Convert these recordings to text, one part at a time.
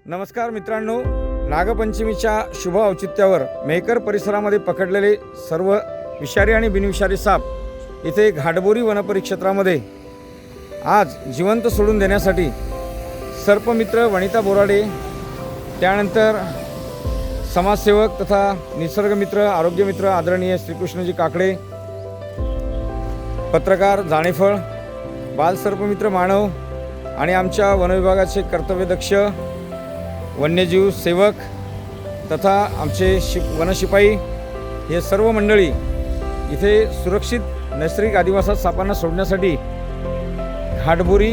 नमस्कार मित्रांनो, नागपंचमीच्या शुभ औचित्यावर मेहकर परिसरामध्ये पकडलेले सर्व विषारी आणि बिनविषारी साप इथे घाटबोरी वनपरिक्षेत्रामध्ये आज जिवंत सोडून देण्यासाठी सर्पमित्र वनिता बोराडे, त्यानंतर समाजसेवक तथा निसर्गमित्र आरोग्यमित्र आदरणीय श्रीकृष्णजी काकडे, पत्रकार जाणेफळ, बालसर्पमित्र मानव आणि आमच्या वनविभागाचे कर्तव्यदक्ष वन्यजीव सेवक तथा आमचे वनशिपाई हे सर्व मंडळी इथे सुरक्षित नैसर्गिक आदिवासात सापांना सोडण्यासाठी घाटबोरी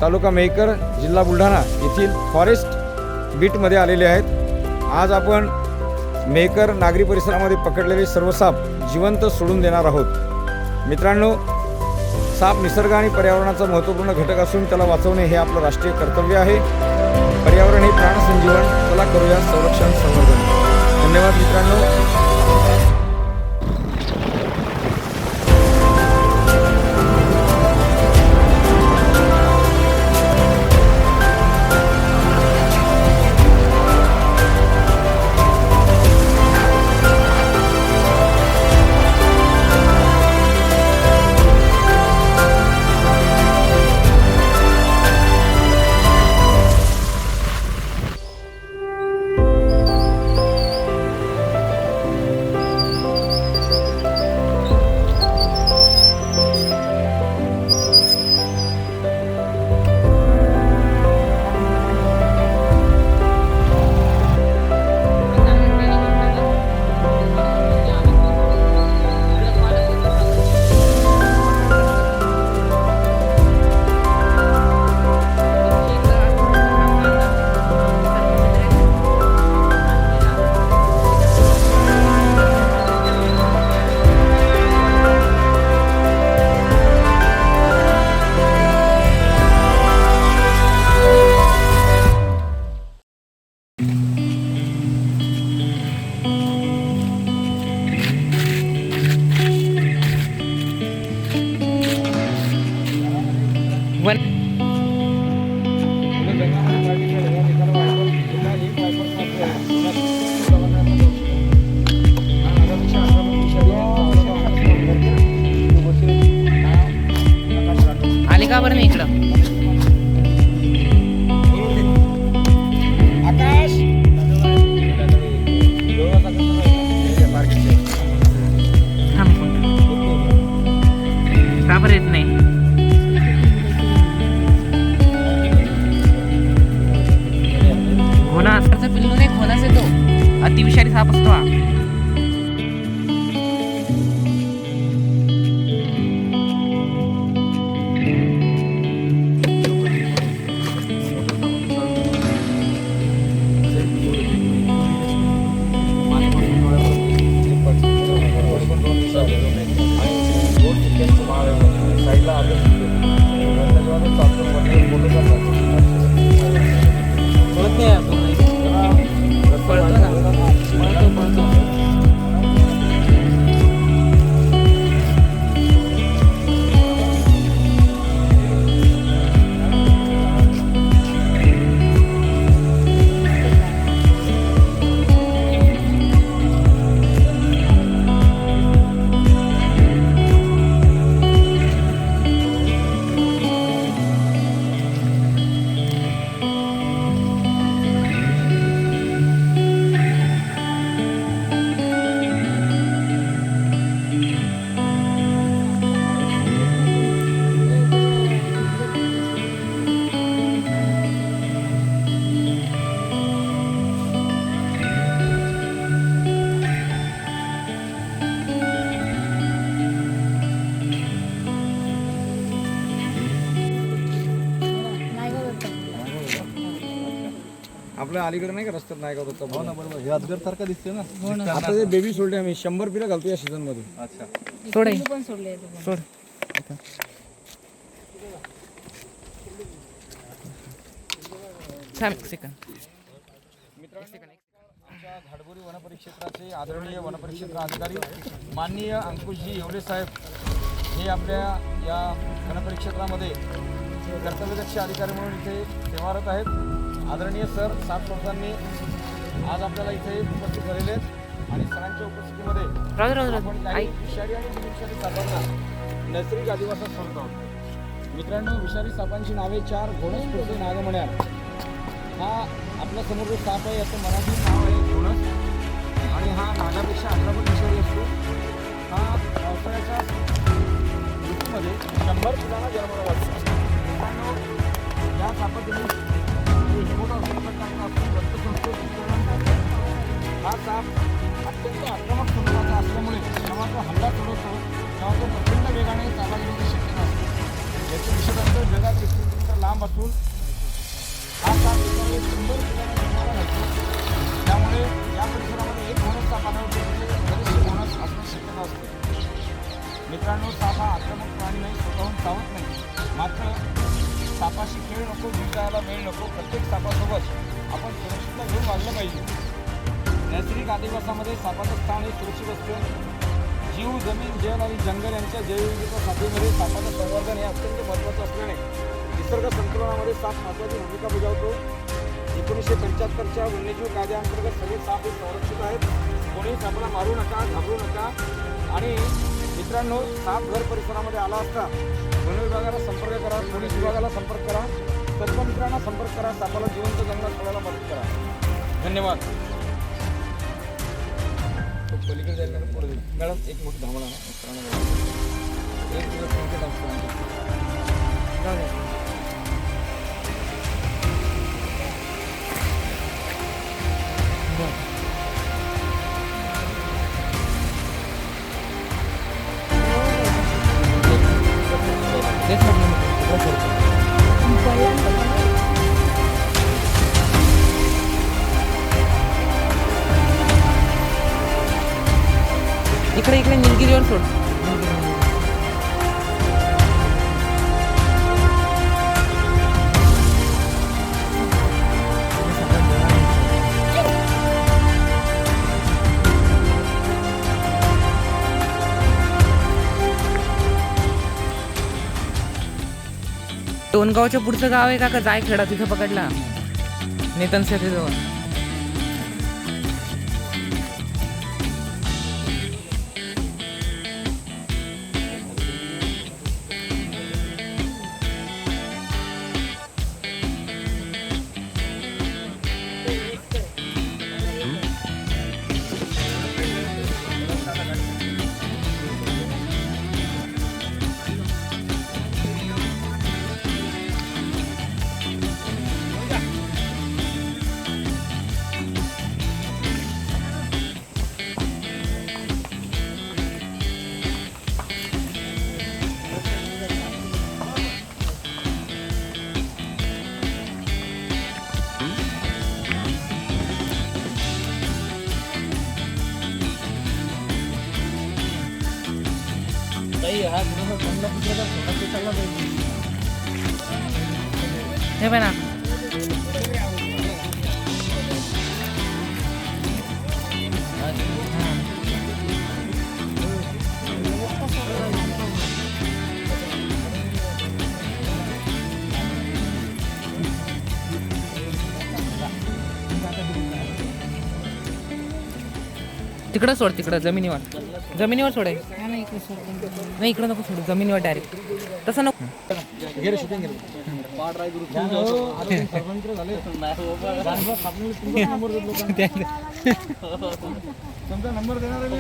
तालुका मेहकर जिल्हा बुलढाणा येथील फॉरेस्ट बीटमध्ये आलेले आहेत। आज आपण मेहकर नागरी परिसरामध्ये पकडलेले सर्व साप जिवंत सोडून देणार आहोत। मित्रांनो, साप निसर्ग आणि पर्यावरणाचा महत्त्वपूर्ण घटक असून त्याला वाचवणे हे आपलं राष्ट्रीय कर्तव्य आहे। पर्यावरण हे प्राणसंजीवन, चला करूया संरक्षण संवर्धन। धन्यवाद मित्रांनो। आले का बरं नाही इकडं? आकाश का बरं येत नाही? घोणा असं पिल्लू नाही, घोणाच येतो, अतिविषारी साप असतो हा। आपल्या अलीकडे नाही का रस्त्यात नायगाव होता? हो ना, बरोबर. हे अजगर सारखा दिसते ना. आता ते बेबी सोडले आम्ही 100 पिलं घालतो या सीझन मध्ये। अच्छा, सोड पण सोडले सोड। थांब एक सेकंद। आमच्या घाटबोरी वनपरिक्षेत्राचे आदरणीय वनपरिक्षेत्र अधिकारी माननीय अंकुशजी येवले साहेब हे आपल्या या वनपरिक्षेत्रामध्ये कर्तव्यदक्ष अधिकारी म्हणून इथे सेवारत आहेत। आदरणीय सर 7 वर्षांनी आज आपल्याला इथे उपस्थित झालेले आहेत आणि सरांच्या उपस्थितीमध्ये आपण काही विषारी आणि बिनविषारी सापांना नैसर्गिक अधिवासात सोडत आहोत. मित्रांनो, विषारी सापांची नावे 4. घोणस, पुरते, नागमण्या. हा आपल्या समोर जो साप आहे याचं मराठी नाव आहे घोणस आणि हा नागापेक्षा 11 पट विषारी असतो. हा पावसाळ्याच्या ऋतूमध्ये 100 किलोना जन्माला लागतो. मित्रांनो, या सापातील हा साप अत्यंत आक्रमक स्वरूपाचा असल्यामुळे जेव्हा तो हल्ला चढवतो तेव्हा तो प्रचंड वेगाने चालवण्याची शक्यता असते. याचे विषयांतर जगात 21 किलोमीटर लांब असून हा साप एकावेळी 100 किलोमीटर जन्माला घालतो. त्यामुळे या परिसरामध्ये एक घोणस साप आढळतो म्हणजे बरेचसे घोणस असण्याची शक्यता असते. मित्रांनो, साप हा आक्रमक प्राणी नाही, स्वतःहून चावत नाही. मात्र सापाशी खेळ नको, जीव जायला वेळ नको. प्रत्येक सापासोबत आपण सुरक्षितता घेऊन वागलं पाहिजे. नैसर्गिक अधिवासामध्ये सापाचं स्थान हे सुरक्षित असतं. जीव, जमीन, जल आणि जंगल यांच्या जैवविविधता साखळीमध्ये सापाचं संवर्धन हे अत्यंत महत्त्वाचं असल्याने निसर्ग संतुलनामध्ये साप महत्त्वाची भूमिका बजावतो. 1975च्या वन्यजीव कायद्याअंतर्गत सगळे साप हे संरक्षित आहेत. कोणी सापाला मारू नका, घाबरू नका. आणि मित्रांनो, साप घर परिसरामध्ये आला असता वन विभागाला संपर्क करा, पोलीस विभागाला संपर्क करा, सर्व मित्रांना संपर्क करा. सापाला जिवंत जंगलात सोडायला मदत करा. धन्यवाद. तो पलीकडे जायला पुढे जाईल. मॅडम एक मोठी धावणा एक दिवस इकडे इकडे निलगिरीवर सोड. टोनगावच्या पुढचं गाव आहे का जायखेडा, तिथं पकडला नेतन सेतूजवळ. हे बघ ना, तिकडं सोड, तिकडं जमिनीवर सोडाय. नाही इकडं नको सोडू, जमिनीवर डायरेक्ट. तसं नको. तुमचा नंबर देणार आहे.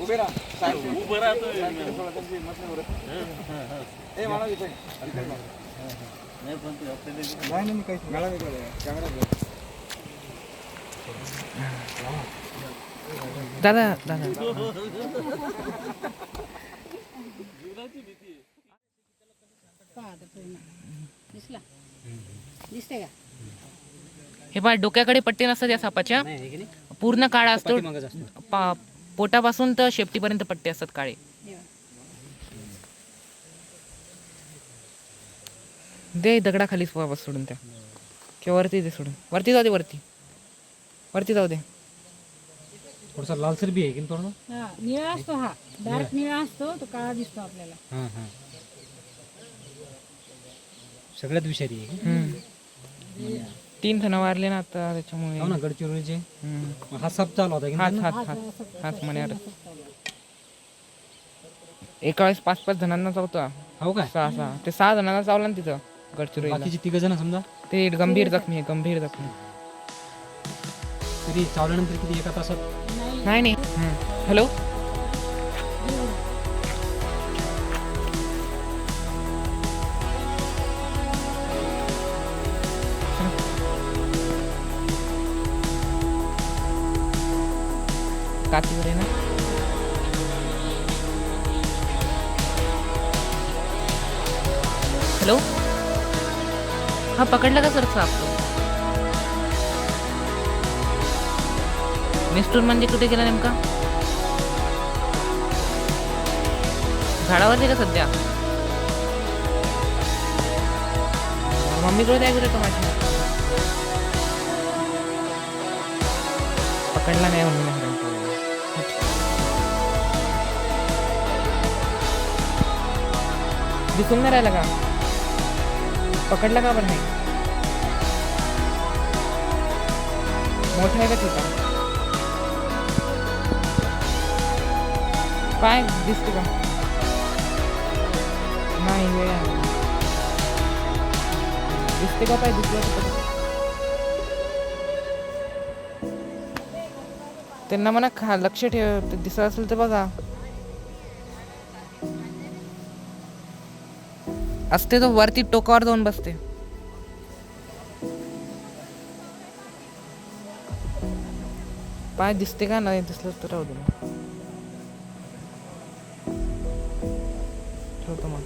उभे राहा. उभं राहतो. नाही काही कॅमेरा दादा. हे पहा, डोक्याकडे पट्टे नसतात या सापाच्या. पूर्ण काळा असतो. पोटापासून तर शेपटीपर्यंत पट्टे असतात काळे. दे दगडाखालीच वापस सोडून त्या किंवा वरती दे सोडून. वरती जाऊ दे, वरती जाऊ दे. थोडासा लालसर बी आहे की थोडा. निळा असतो, हा डार्क निळा असतो, तो काळा दिसतो आपल्याला. सगळ्यात विषारी आहे हम्म. 3 जण वारले ना आता त्याच्यामुळे. हो ना गडचिरोलीचे. हम्म. मग हा साप चालू होता की हाच त्यांना? हाच हाच हाच म्हणे एका वेळेस 5-5 जणांना चावता. हो काय 6 ते 6 जणांना चावला ना तिथं गडचिरोलीला. बाकीचे 3 जण समजा ते गंभीर जखमी आहे, गंभीर जखमी. तरी चावल्यानंतर किती एका तासात? नाही. हॅलो. कातीवर आहे ना. हॅलो. हा पकडला का सर साप? निष्ठूर म्हणजे कुठे गेला नेमका? झाडावरती का सध्या? मम्मीकडे द्या गेलं का माझी? पकडला नाही मम्मीने. दिसून नाही राहिला का? पकडला का पण नाही? मोठा आहे का छोटा? पाय दिसते का? नाही वेळ आहे. दिसते का पाय? दिसला का? त्यांना म्हणा लक्ष ठेव, दिसत असेल तर बघा. असते तो वरती टोकावर जाऊन बसते. पाय दिसते का? नाही दिसलं तर राहू दे मग. ठेवतो मग.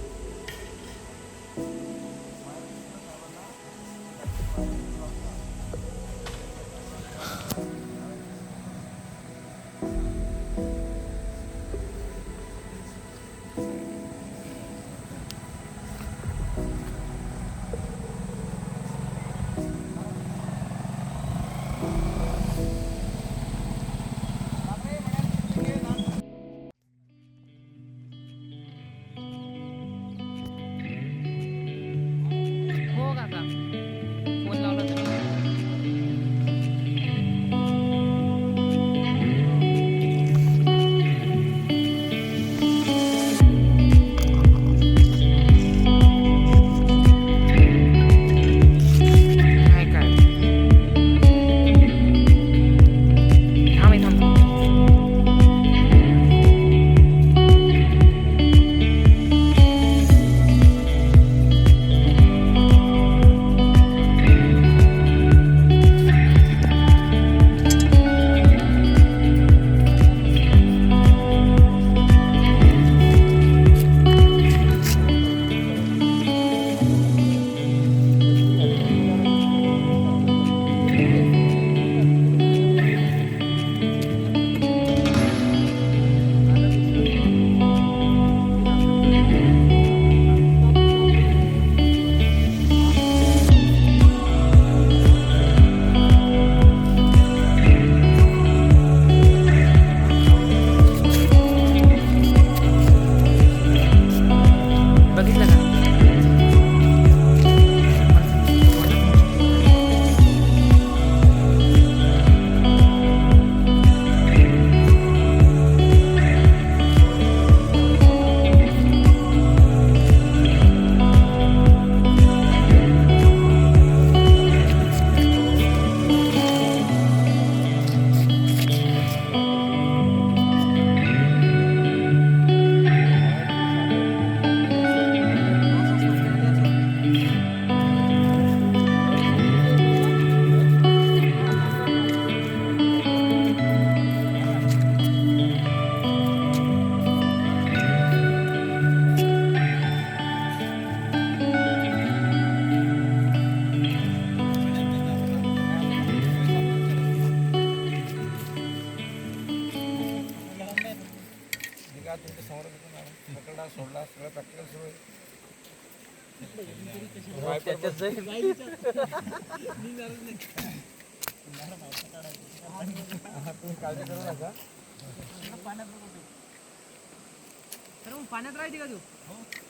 हो काका, फोन लावला तर. नाही काय. थांब. बघितलं का? सोडला सगळं प्रॅक्टिकल सुरू आहे. काळजी करू नका. पाण्यात राहते का तू?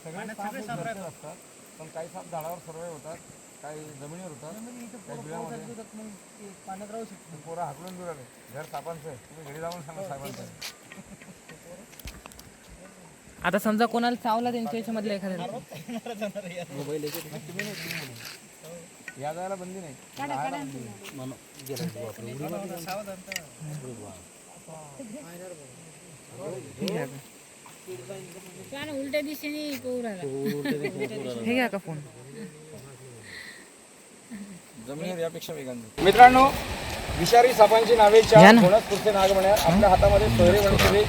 सगळे साफ असतात. पण काही साप झाडावर सर्व होतात, काही जमिनीवर होतात, काही बिळामध्ये. पाण्यात राहू शकतो. पोरं हाकलून दूर आले, घर सापांचं आहे, तुम्ही घरी जाऊन सांगा साहेबांचं आहे. आता समजा कोणाला चावला त्यांच्या याच्यामधल्या एखाद्याला, मोबाईल याच्यात तुम्ही नाही, तुम्ही नाही. या जायला बंदी नाही. राहायला बंदी नाही. उलट्या दिशेने हे घ्या का फोन. जमिनीवर यापेक्षा वेगाने. मित्रांनो, विषारी सापांची नावे घ्या चार ना. पुढचे नागमण्यार. आपल्या हातामध्ये सोयरे वनसेवे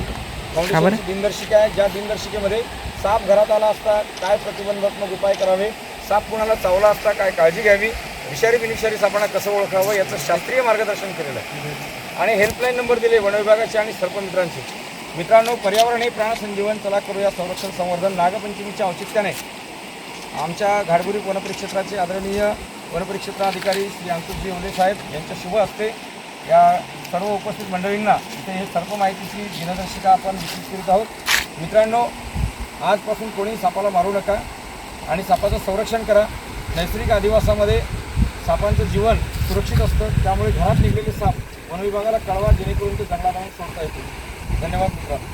फाउंडेशनची दिनदर्शिका आहे, ज्या दिनदर्शिकेमध्ये साप घरात आला असता काय प्रतिबंधात्मक उपाय करावे, साप कुणाला चावला असता काय काळजी घ्यावी, विषारी बिनविषारी सापांना कसं ओळखावं याचं शास्त्रीय मार्गदर्शन केलेलं आहे. आणि हेल्पलाईन नंबर दिले वन विभागाचे आणि सर्पमित्रांचे. मित्रांनो, पर्यावरण हे प्राणसंजीवन. चला करूया संरक्षण संवर्धन. नागपंचमीच्या औचित्याने आमच्या घाटबुरी वनपरिक्षेत्राचे आदरणीय वनपरिक्षेत्राधिकारी श्री अंकुशजी ओले साहेब यांच्या शुभ हस्ते या सर्व उपस्थित मंडळींना इथे हे सर्प माहितीची दिनदर्शिका आपण वितरित करीत आहोत. मित्रांनो, आजपासून कोणी सापाला मारू नका आणि सापाचं संरक्षण करा. नैसर्गिक अधिवासामध्ये सापांचं जीवन सुरक्षित असतं, त्यामुळे घरात निघलेले साप वनविभागाला कळवा, जेणेकरून ते जंगलात आणून सोडता येतील. धन्यवाद मित्रांनो.